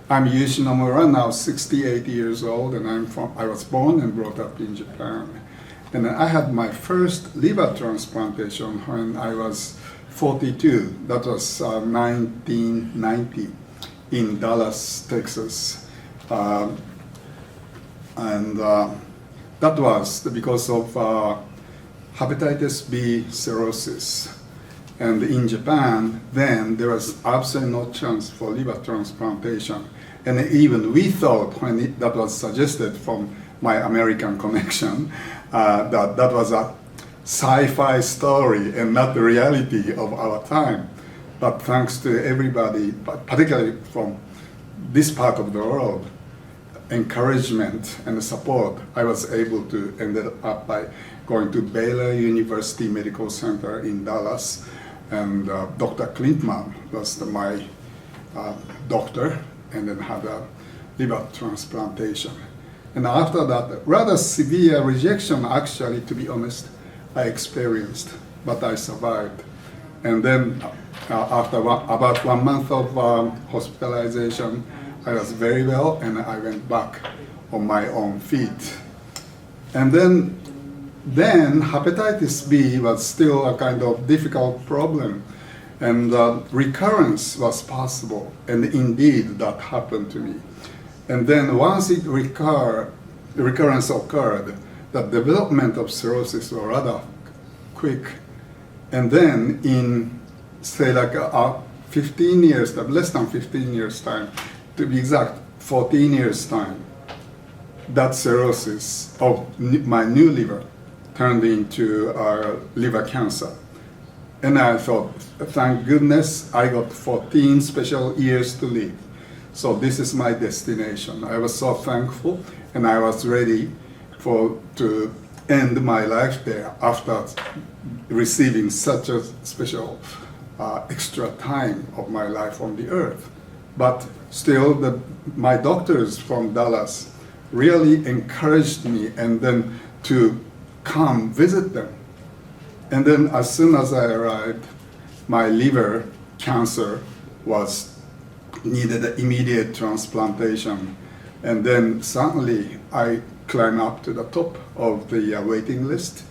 I'm Yushi Nomura, now 68 years old, and I was born and brought up in Japan. And I had my first liver transplantation when I was 42. That was 1990 in Dallas, Texas. That was because of hepatitis B cirrhosis. And in Japan, then there was absolutely no chance for liver transplantation. And even we thought when that was suggested from my American connection, that was a sci-fi story and not the reality of our time. But thanks to everybody, particularly from this part of the world, encouragement and support, I was able to end up by going to Baylor University Medical Center in Dallas, and Dr. Klintman was my doctor, and then had a liver transplantation. And after that, rather severe rejection, actually, to be honest, I experienced, but I survived. And then after about 1 month of hospitalization, I was very well, and I went back on my own feet. And then hepatitis B was still a kind of difficult problem, and recurrence was possible, and indeed that happened to me. And then once recurrence occurred, the development of cirrhosis was rather quick. And then in, say, like 15 years, less than 15 years time, to be exact, 14 years time, that cirrhosis of my new liver turned into liver cancer. And I thought, thank goodness, I got 14 special years to live. So this is my destination. I was so thankful, and I was ready to end my life there after receiving such a special extra time of my life on the earth. But still, my doctors from Dallas really encouraged me, and then to come visit them. And then as soon as I arrived, my liver cancer needed an immediate transplantation. And then suddenly I climbed up to the top of the waiting list.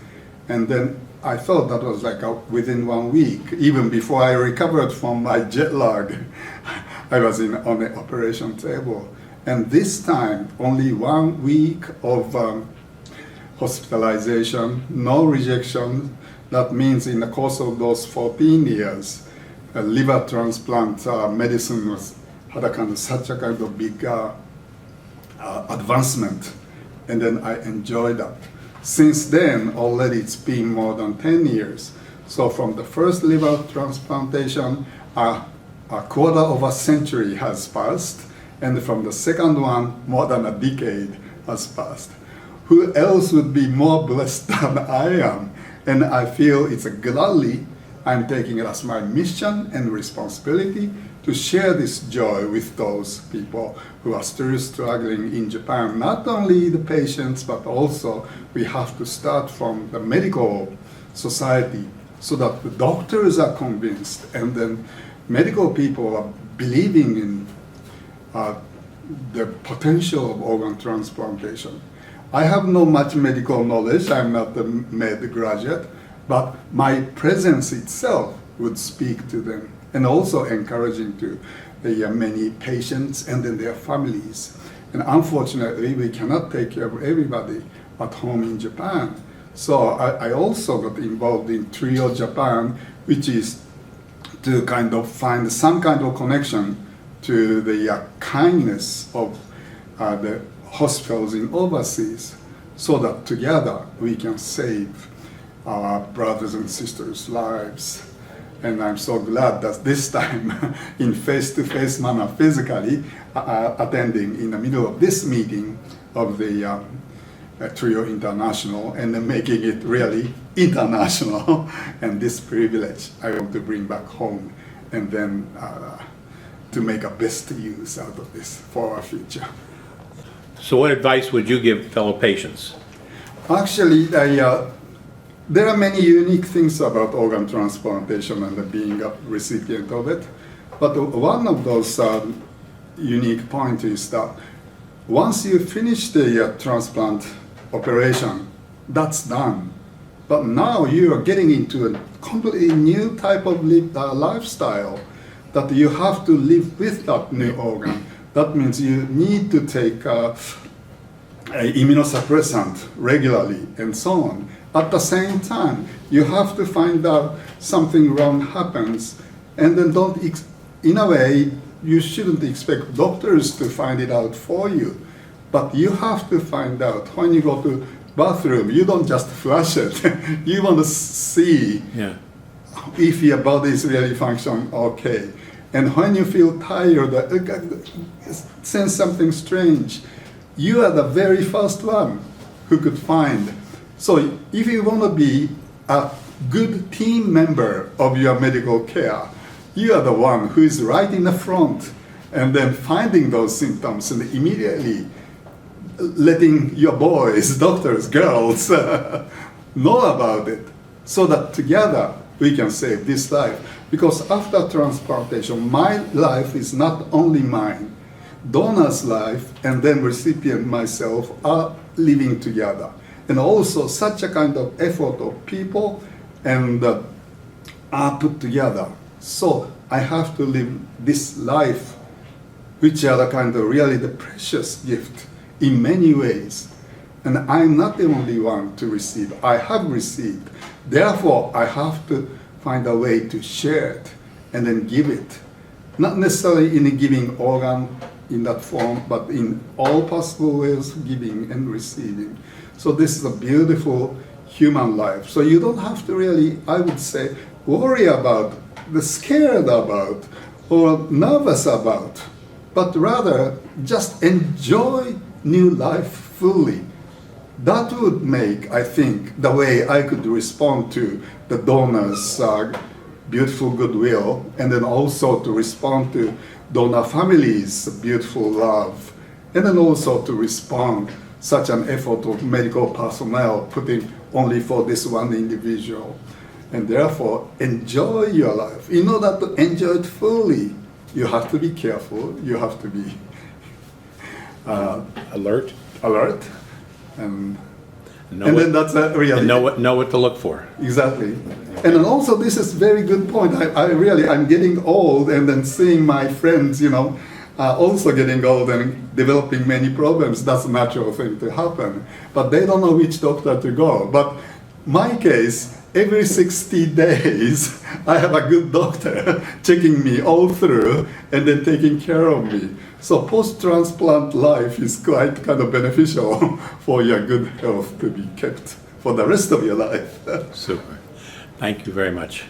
And then I thought that was like within 1 week, even before I recovered from my jet lag, I was on the operation table. And this time, only 1 week of hospitalization, no rejection. That means in the course of those 14 years, liver transplant medicine had such a kind of big advancement, and then I enjoyed that. Since then, already it's been more than 10 years. So from the first liver transplantation, a quarter of a century has passed, and from the second one, more than a decade has passed. Who else would be more blessed than I am? And I feel it's gladly I'm taking it as my mission and responsibility to share this joy with those people who are still struggling in Japan. Not only the patients, but also we have to start from the medical society so that the doctors are convinced, and then medical people are believing in the potential of organ transplantation. I have no much medical knowledge, I'm not a med graduate, but my presence itself would speak to them, and also encouraging to the many patients and then their families. And unfortunately, we cannot take care of everybody at home in Japan. So I also got involved in Trio Japan, which is to kind of find some kind of connection to the kindness of the hospitals in overseas, so that together we can save our brothers and sisters' lives. And I'm so glad that this time, in face-to-face manner, physically, attending in the middle of this meeting of the Trio International, and then making it really international. And this privilege I want to bring back home, and then to make a best use out of this for our future. So what advice would you give fellow patients? Actually, there are many unique things about organ transplantation and being a recipient of it. But one of those unique point is that once you finish the transplant operation, that's done. But now you are getting into a completely new type of lifestyle that you have to live with that new organ. That means you need to take a immunosuppressant regularly and so on. At the same time, you have to find out something wrong happens, and then in a way, you shouldn't expect doctors to find it out for you. But you have to find out when you go to bathroom, you don't just flush it. You want to see if your body is really functioning okay. And when you feel tired, sense something strange, you are the very first one who could find. So if you want to be a good team member of your medical care, you are the one who is right in the front and then finding those symptoms and immediately letting your boys, doctors, girls know about it so that together we can save this life. Because after transplantation, my life is not only mine. Donor's life and then recipient myself are living together. And also such a kind of effort of people and are put together. So I have to live this life, which are the kind of really the precious gift in many ways. And I'm not the only one to receive. I have received. Therefore, I have to find a way to share it and then give it. Not necessarily in a giving organ in that form, but in all possible ways, giving and receiving. So this is a beautiful human life. So you don't have to really, I would say, worry about, scared about, or nervous about, but rather just enjoy new life fully. That would make, I think, the way I could respond to the donor's beautiful goodwill, and then also to respond to donor families' beautiful love, and then also to respond such an effort of medical personnel putting only for this one individual. And therefore, enjoy your life. In order to enjoy it fully, you have to be careful, you have to be Alert. And then that's a reality. And know what to look for. Exactly. And then also this is very good point. I'm getting old and then seeing my friends, also getting old and developing many problems. That's a natural thing to happen. But they don't know which doctor to go. But my case, every 60 days, I have a good doctor checking me all through and then taking care of me. So post-transplant life is quite kind of beneficial for your good health to be kept for the rest of your life. Super. Thank you very much.